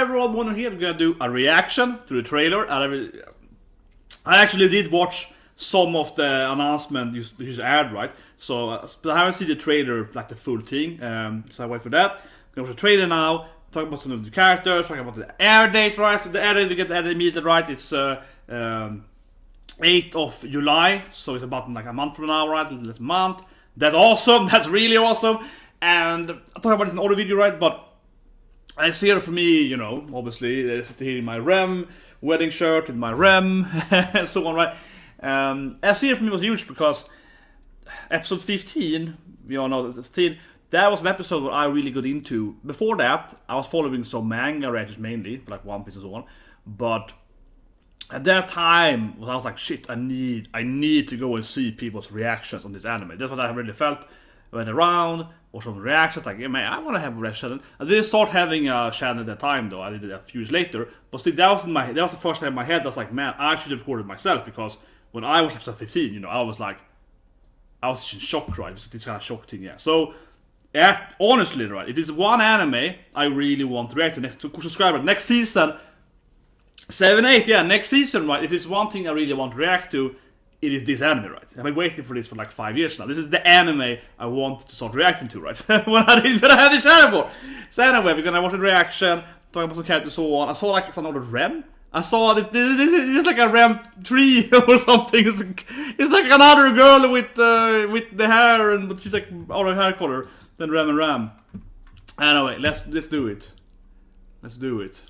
everyone wondering here, we're gonna do a reaction to the trailer. And I actually did watch some of the announcement you just aired, right? So I haven't seen the trailer, like the full thing. So I wait for that. I'm gonna watch the trailer now. Talk about some of the characters. Talk about the air date, right? So the air date, we get the air date immediately, right? It's 8th of July, so it's about like a month from now, right? A little less than a month. That's awesome. That's really awesome. And I'll talk about this in another video, right? But Rezero for me, you know, obviously, there's here in my REM wedding shirt, in my REM, and so on, right? Rezero for me was huge because episode 15, we all know that 15, that was an episode where I really got into. Before that, I was following some manga reactions mainly, like One Piece and so on. But at that time, I was like, shit, I need to go and see people's reactions on this anime. That's what I really felt. I went around, watched some reactions, like, yeah, man, I want to have a reaction channel. I didn't start having a channel at that time, though. I did it a few years later. But still, that was the first time in my head. I was like, man, I should have recorded myself, because when I was episode 15, you know, I was in shock, right? This kind of shock thing, yeah. So, yeah, honestly, right, it is one anime I really want to react to next subscriber. Next season, 7-8, yeah, next season, right? If there's one thing I really want to react to, it is this anime, right? I've been waiting for this for like 5 years now. This is the anime I wanted to start reacting to, right? When I had the channel for. So anyway, we're gonna watch a reaction, talk about some characters, so on. I saw like another REM. I saw this is like a REM 3 or something. It's like another girl with the hair, but she's like other hair color than REM and RAM. Anyway, let's do it. Let's do it.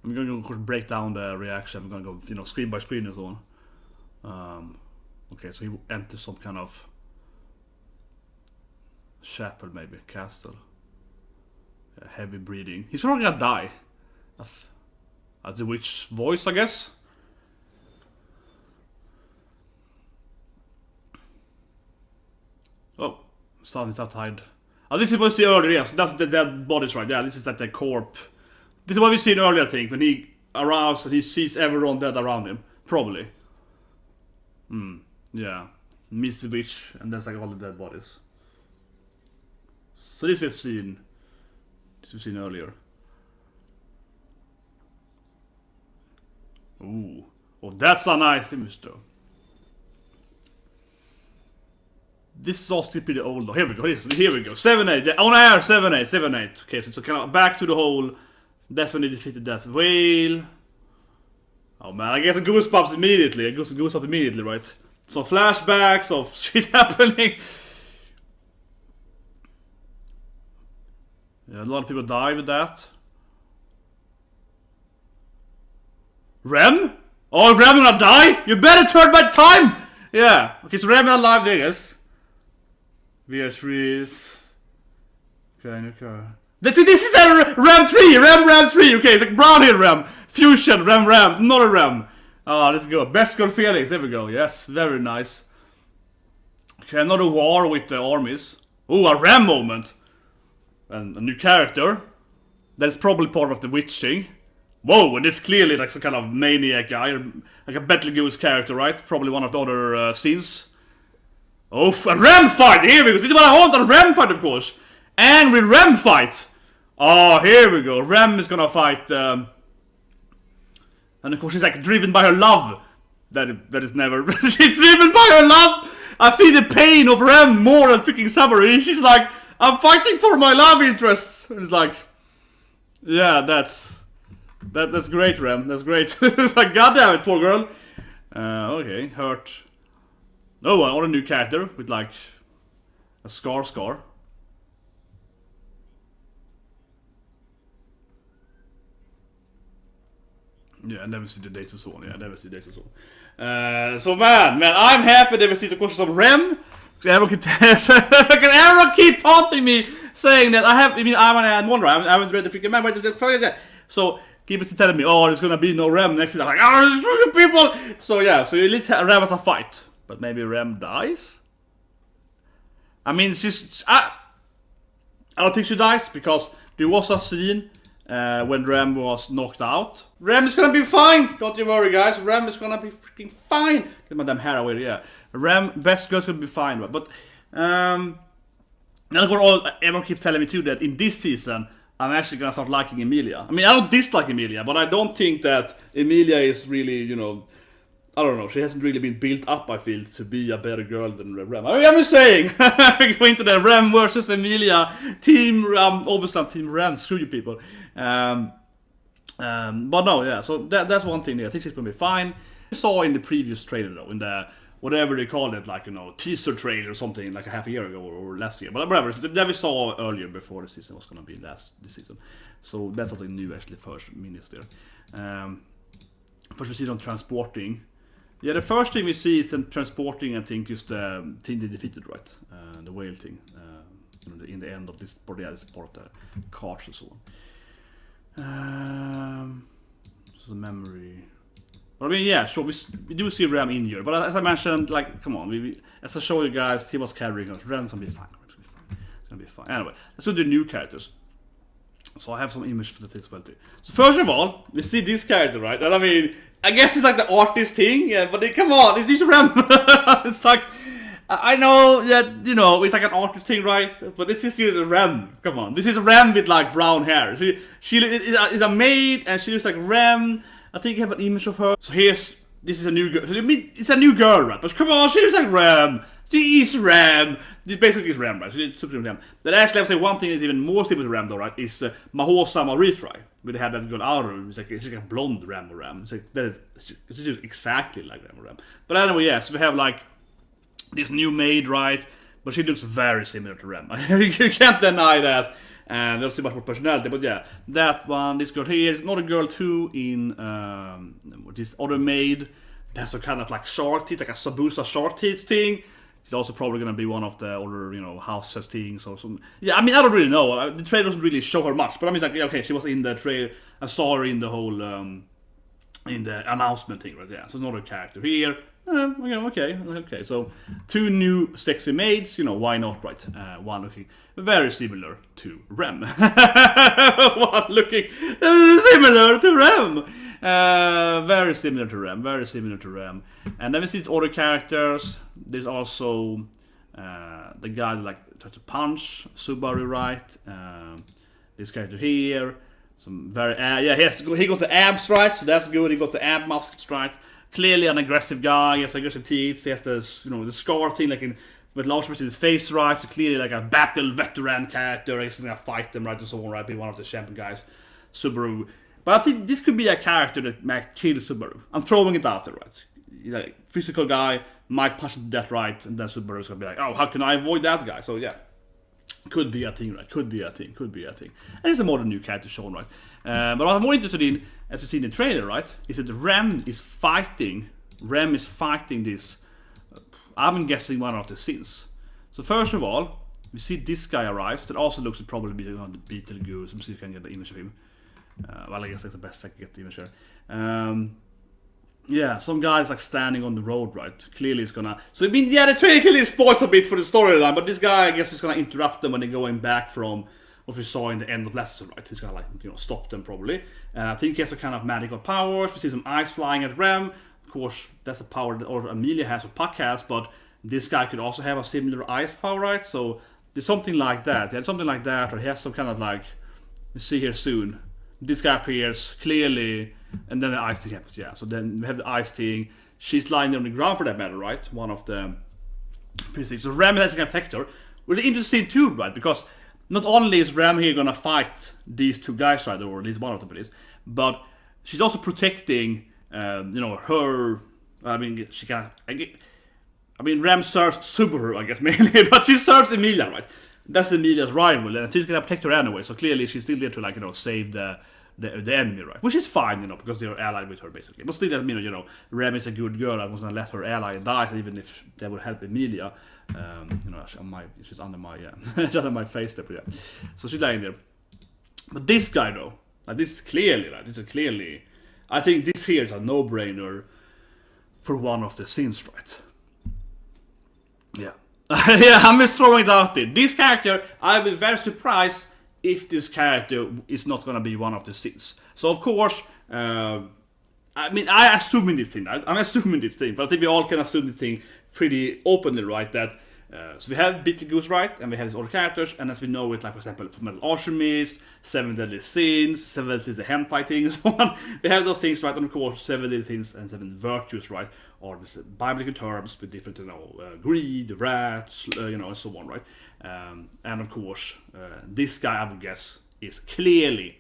I'm gonna go break down the reaction. I'm gonna go, you know, screen by screen and so on. Okay, so he enters some kind of chapel, maybe castle. Yeah, heavy breathing. He's probably gonna die. As the witch voice, I guess. Oh, sun is outside. Oh, this was the earlier. Yes, that's the dead bodies, right? Yeah, this is like the corpse. This is what we've seen earlier, I think, when he arrives and he sees everyone dead around him. Probably. Yeah. Meets the witch, and there's like all the dead bodies. So this we've seen. This we've seen earlier. Ooh. Oh, that's a nice image, though. This is all still pretty old, though. Here we go. Here we go. 7-8. On air, 7-8. 7-8. Okay, so it's kind of back to the whole. That's when he defeated that whale. Oh man, I get some goosebumps immediately. I get some goosebumps immediately, right? Some flashbacks of shit happening. Yeah, a lot of people die with that. Rem? Oh, Rem gonna die? You better turn back time! Yeah, okay, so Rem alive, I guess. VR3s. Okay. This is the RAM 3, RAM 3, okay, it's like brown hair RAM, fusion, RAM, not a RAM. Ah, let's go, best girl Felix, there we go, yes, very nice. Okay, another war with the armies. Oh, a RAM moment. And a new character. That's probably part of the witch thing. Whoa, and it's clearly like some kind of maniac guy, like a Betelgeuse character, right? Probably one of the other scenes. Oh, a RAM fight, here we go, this is what I want, a RAM fight, of course. Angry RAM fight. Oh, here we go. Rem is gonna fight, and of course she's like driven by her love. That is never. She's driven by her love. I feel the pain of Rem more than freaking Suburu. She's like, I'm fighting for my love interest. And it's like, yeah, that's great, Rem. That's great. It's like, goddamn it, poor girl. Okay, hurt. Oh, another new character with like a scar. Yeah, I never see the dates and so on. So man, I'm happy that we see the questions of Rem. Everyone keep taunting me, saying that I'm one, right? I haven't read the freaking man. Wait, so keep telling me, oh, there's gonna be no Rem next season. I'm like, oh, screw you people. So yeah, so you at least have Rem as a fight, but maybe Rem dies. I mean, I don't think she dies because there was a scene. When Rem was knocked out. Rem is gonna be fine! Don't you worry, guys. Rem is gonna be freaking fine! Get my damn hair away, yeah. Rem, best girl's gonna be fine, but And of course, everyone keeps telling me too that in this season, I'm actually gonna start liking Emelia. I mean, I don't dislike Emelia, but I don't think that Emelia is really, you know, I don't know, she hasn't really been built up, I feel, to be a better girl than Rem. I mean, I'm just saying, going to the Rem versus Emelia, Team Rem, obviously I'm Team Rem, screw you people. But no, yeah, so that's one thing, I think she's gonna be fine. I saw in the previous trailer though, in the, whatever they called it, like, you know, teaser trailer or something, like a half a year ago or last year, but whatever, that we saw earlier before the season was gonna be this season. So that's something new actually, first minutes there. First we see them transporting. Yeah, the first thing we see is them transporting, I think, is the thing they defeated, right? The whale thing, you know, in the end of this part, yeah, this is part of the cards and so on. So the memory. But I mean, yeah, sure, we do see Rem injured, but as I mentioned, like, come on, as I showed you guys, he was carrying us. Rem's gonna be fine. It's gonna be fine. Anyway, let's do the new characters. So I have some image for the as well too. So first of all, we see this character, right? And I mean, I guess it's like the artist thing, yeah, but come on, it's this Rem. It's like, I know that, you know, it's like an artist thing, right? But this is a Rem. Come on, this is a Rem with like brown hair. See, she is a maid, and she looks like Rem. I think I have an image of her. So this is a new girl. So, I mean, it's a new girl, right? But come on, she looks like Rem. She is Rem. This basically is Rem, right? So it's super Rem. But actually, I would say one thing is even more similar to Rem, though, right? Is Mahosa Maritry. Where they had that girl out of her. It's like a blonde Rem or Rem. It's like it's just exactly like Rem or Rem. But anyway, yeah. So we have like this new maid, right? But she looks very similar to Rem. You can't deny that. And there's too much more personality, but yeah, that one, this girl here, is not a girl too in this other maid. That's a kind of like short teeth, like a Sabusa short teeth thing. She's also probably gonna be one of the other, you know, houses things or something. Yeah, I mean, I don't really know. The trailer doesn't really show her much, but I mean, it's like, yeah, okay, she was in the trailer. I saw her in the whole in the announcement thing, right? Yeah, so another character here. Okay. So two new sexy maids, you know, why not, right? One looking very similar to Rem. One looking similar to Rem. Very similar to Rem. And then we see other characters. There's also the guy that like tried to punch Subaru, right? This character here. Some very he got the abs, right? So that's good. He got the ab muscles, right? Clearly an aggressive guy. He has aggressive teeth. He has this, you know, the scar thing, like with large in his face, right? So clearly like a battle veteran character. He's gonna fight them, right, and so on, right? Be one of the champion guys, Subaru. But I think this could be a character that might kill Subaru. I'm throwing it out there, right? He's like a physical guy, might punch him to death, right? And then Subaru's gonna be like, oh, how can I avoid that guy? So yeah. Could be a thing, right? Could be a thing. And it's a modern new character shown, right? But what I'm more interested in, as you see in the trailer, right, is that Rem is fighting this, I'm guessing one of the sins. So first of all, we see this guy arrives, that also looks to probably be on the Beetle Goose. Let me see if I can get the image of him. Well, I guess that's the best I can get the image here. Yeah, some guy's like standing on the road, right? Clearly it's gonna... So I mean, yeah, the trailer clearly spoils a bit for the storyline, but this guy, I guess, is gonna interrupt them when they're going back from what we saw in the end of last season, right? He's gonna, like, you know, stop them probably. I think he has a kind of magical powers. We see some ice flying at Rem. Of course, that's the power that or Emelia has or Puck has, but this guy could also have a similar ice power, right? So there's something like that. He had something like that, or he has some kind of like... We'll see here soon. This guy appears clearly... And then the ice thing happens, yeah. So then we have the ice thing. She's lying there on the ground for that matter, right? One of the things. So Ram is actually gonna protect her. Which is interesting too, right? Because not only is Ram here gonna fight these two guys, right? Or at least one of them it is. But she's also protecting, you know, her... I mean, she can... I mean, Ram serves Subaru, I guess, mainly. But she serves Emelia, right? That's Emelia's rival. And she's gonna protect her anyway. So clearly she's still there to, like, you know, save the enemy, right? Which is fine, you know, because they're allied with her, basically. But still, you know, Rem is a good girl. I was gonna let her ally die, so even if that would help Emelia. You know, she's under my, she's under my face there, but yeah. So she's lying there. But this guy, though, like, this is clearly, I think this here is a no-brainer for one of the scenes, right? Yeah. Yeah, I'm just throwing it out there. This character, I'll be very surprised if this character is not gonna be one of the sins. So of course, I mean, I'm assuming this thing, but I think we all can assume this thing pretty openly, right? That So we have Bitty Goose right, and we have these other characters, and as we know it, like for example, Metal Alchemist, 7 Deadly Sins, 7 Deadly Sins, the hentai thing, and so on. We have those things, right, and of course 7 Deadly Sins and 7 Virtues, right, or these biblical terms with different, greed, wrath, and so on, right. And of course, this guy, I would guess, is clearly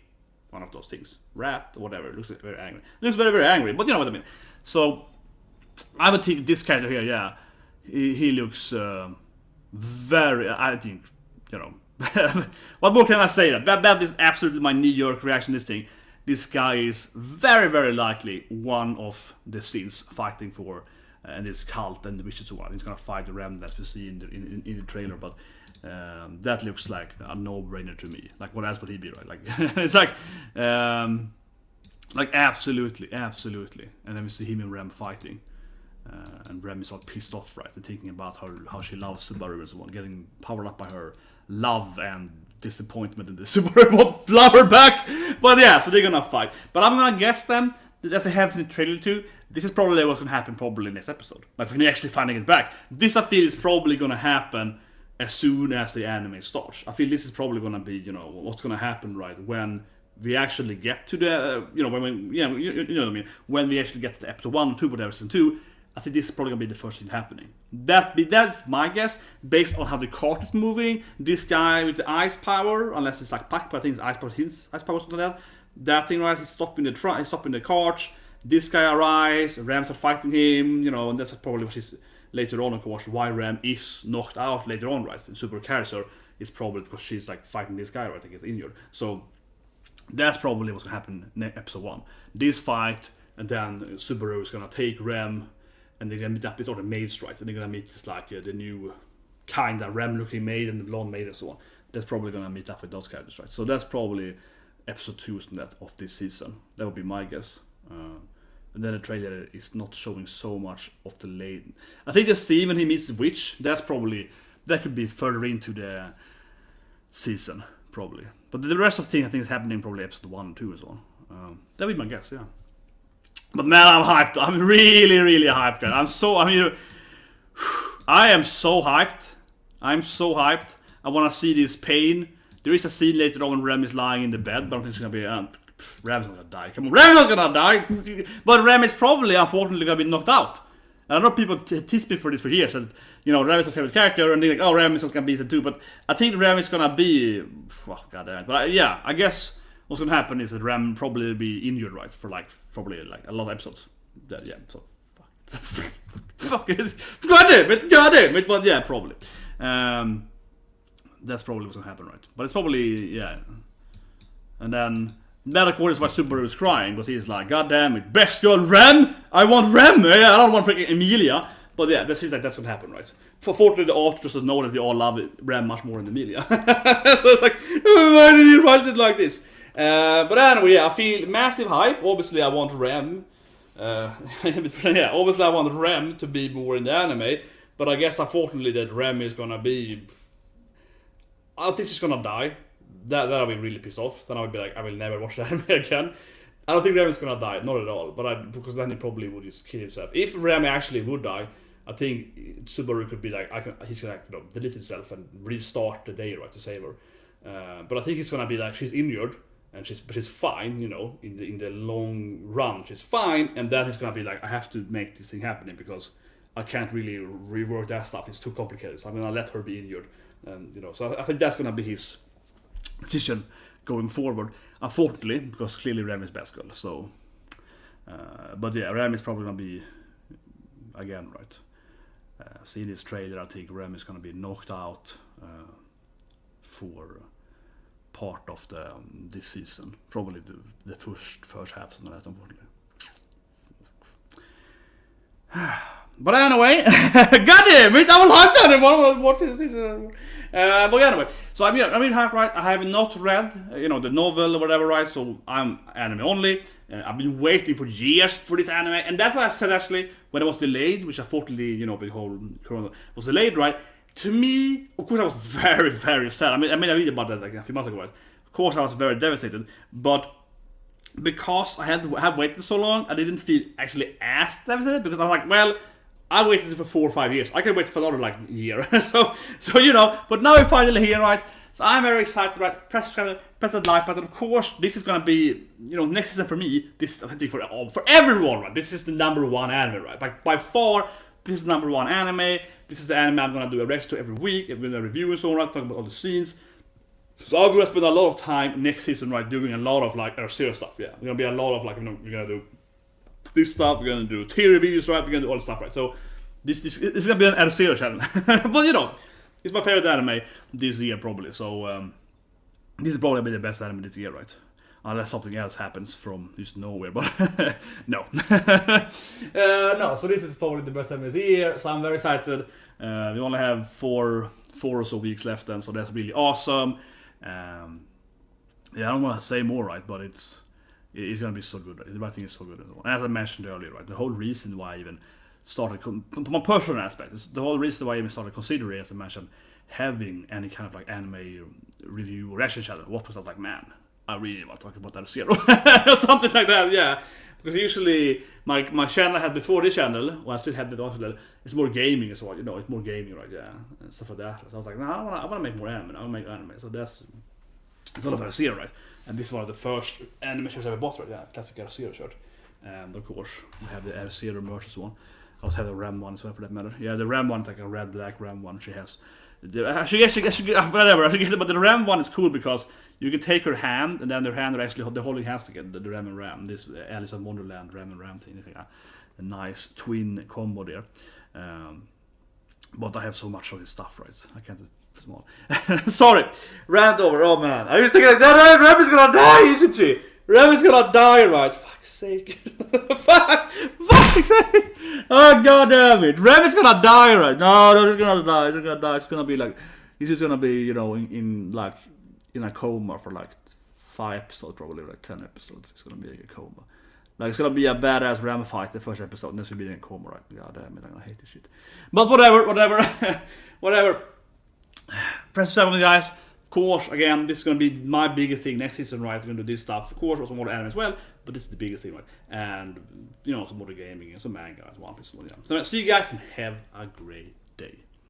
one of those things. Wrath, or whatever, looks very angry. Looks very, very angry, but you know what I mean. So, I would think this character here, yeah, he looks very, I think, what more can I say? That is absolutely my knee-jerk reaction to this thing. This guy is very, very likely one of the scenes fighting for and this cult and the wishes one. He's gonna fight the Rem that we see in the trailer, but that looks like a no-brainer to me. Like, what else would he be, right? Like, it's like absolutely. And then we see him and Rem fighting. And Rem is all pissed off, right? And thinking about how she loves Subaru and so on, getting powered up by her love and disappointment in the Subaru won't love her back. But yeah, so they're gonna fight. But I'm gonna guess then, as they have in the trailer too, this is probably what's gonna happen probably next episode. Like, when you're actually finding it back. This, I feel, is probably gonna happen as soon as the anime starts. I feel this is probably gonna be, what's gonna happen, right, when we actually get to the, when we, you know what I mean, when we actually get to the episode 1 or 2, whatever, season 2. I think this is probably gonna be the first thing happening. That's my guess, based on how the cart is moving. This guy with the ice power, unless it's like Pac, but I think it's ice power, something like that. That thing, right? He's stopping the carts. This guy arrives. Rams are fighting him, and that's probably what he's later on, of course. Why Ram is knocked out later on, right? In Super Character is probably because she's like fighting this guy, right? I think he's injured. So that's probably what's gonna happen in episode 1. This fight, and then Subaru is gonna take Rem. And they're gonna meet up with all the maids, right? And they're gonna meet this the new kind of Rem-looking maid and the blonde maid and so on. That's probably gonna meet up with those characters, right? So that's probably episode 2 of this season. That would be my guess. And then the trailer is not showing so much of the late. I think the scene when he meets the witch, that could be further into the season, probably. But the rest of the thing I think is happening probably episode 1 and 2 as well. That would be my guess, yeah. But man, I'm hyped. I'm really, really hyped, guys. I am so hyped. I'm so hyped. I want to see this pain. There is a scene later on when Rem is lying in the bed, but I don't think it's gonna be. Rem's not gonna die. Come on, Rem's not gonna die. But Rem is probably, unfortunately, gonna be knocked out. And I know people tease me for this for years. That Rem is my favorite character, and they're like, "Oh, Rem is not gonna be season 2." But I think Rem is gonna be. Oh, god damn it. But yeah, I guess. What's gonna happen is that Ram probably will be injured, right, for probably a lot of episodes. Yeah, so fuck it. God damn it, but yeah, probably. That's probably what's gonna happen, right? But it's probably, yeah. And then that, of course, is why Subaru is crying, because he's like, God damn it, best girl Rem! I want Rem! Yeah, I don't want freaking Emelia. But yeah, that seems like that's gonna happen, right? Fortunately, the authors just know that they all love Rem much more than Emelia. So it's like, why did he write it like this? But anyway, yeah, I feel massive hype. Obviously, I want Rem. Yeah, obviously, I want Rem to be more in the anime. But I guess, unfortunately, that Rem is gonna be. I don't think she's gonna die. That I'll be really pissed off. Then I'll be like, I will never watch the anime again. I don't think Rem is gonna die, not at all. But because then he probably would just kill himself. If Rem actually would die, I think Subaru could be like, he's gonna delete himself and restart the day, right, to save her. But I think it's gonna be like she's injured. And she's fine, in the long run, she's fine, and then he's gonna be like, I have to make this thing happening because I can't really rework that stuff. It's too complicated. So I'm gonna let her be injured, and So I think that's gonna be his decision going forward. Unfortunately, because clearly Rem is best girl. So, but yeah, Rem is probably gonna be again, right. Seeing this trailer, I think Rem is gonna be knocked out for. Part of this season, probably the first half, something like that, unfortunately. But anyway, goddamn it, I will hype that and watch this season. But anyway, so I'm hyped, right? I have not read, the novel or whatever, right? So I'm anime only. I've been waiting for years for this anime, and that's why I said actually when it was delayed, which unfortunately, the whole Corona was delayed, right? To me, of course, I was very, very sad. I mean, I read about that like a few months ago, right? Of course, I was very devastated, but because I have waited so long, I didn't feel actually as devastated because I was like, well, I waited for 4 or 5 years. I can wait for another like year. so you know, but now we're finally here, right? So I'm very excited, right? Press that like button. Of course, this is gonna be, you know, next season for me. This I think for everyone, right? This is the #1 anime, right? By far, this is the #1 anime. This is the anime I'm gonna do a reaction to every week. I'm gonna review and so on, right? Talk about all the scenes. So I'm gonna spend a lot of time next season, right, doing a lot of like serious stuff. Yeah, we're gonna be a lot of like, you know, we're gonna do this stuff. We're gonna do tier reviews, right? We're gonna do all the stuff, right? So this is gonna be an Rezero channel. But you know, it's my favorite anime this year probably. So this is probably the best anime this year, right? Unless something else happens from just nowhere, but no. No, so this is probably the best anime this year. So I'm very excited. We only have four or so weeks left, then, so that's really awesome. Yeah, I don't want to say more, right? But it's gonna be so good. Right? The writing is so good. As I mentioned earlier, right? The whole reason why I even started, from my personal aspect, the whole reason why I even started considering, as I mentioned, having any kind of like anime review or reaction channel was because I was like, man, I really want to talk about that Zero or something like that. Yeah, because usually my channel I had before this channel, well, I still had the other channel, it's more gaming as well. You know, it's more gaming, right? Yeah, and stuff like that. So I was like, no, I want to make more anime. I want to make anime. So it's all about Zero, right? And this is one of the first anime shirts I ever bought, right? Yeah, classic Zero shirt. And of course, we have the Zero merch as well. I also have the Ram one as well, for that matter. Yeah, the Ram one is like a red black Ram one. She has. Whatever. But the Ram one is cool because you can take her hand, and then their hand are actually they're holding hands together. The Ram and Ram. This Alice in Wonderland Ram and Ram thing. A nice twin combo there. But I have so much of his stuff, right? I can't. Small. Sorry, rant over. Oh man, I was thinking like that. Ram is gonna die, isn't she? Ram is gonna die, right? Fuck's sake. Fuck's sake. Oh god damn it. Ram is gonna die, right? No, she's gonna die. She's gonna die. She's gonna be like, he's just gonna be, you know, in a coma for like 5 episodes, probably like 10 episodes. It's gonna be like a coma. Like, it's gonna be a badass Ram fight the first episode, and then she'll be in a coma, right? God damn it, I'm gonna hate this shit. But whatever. Press 7, guys. Of course, again, this is gonna be my biggest thing next season, right? We're gonna do this stuff. Of course, also more anime as well, but this is the biggest thing, right? And, you know, some more gaming and some manga, One Piece, yeah. So, see you guys and have a great day.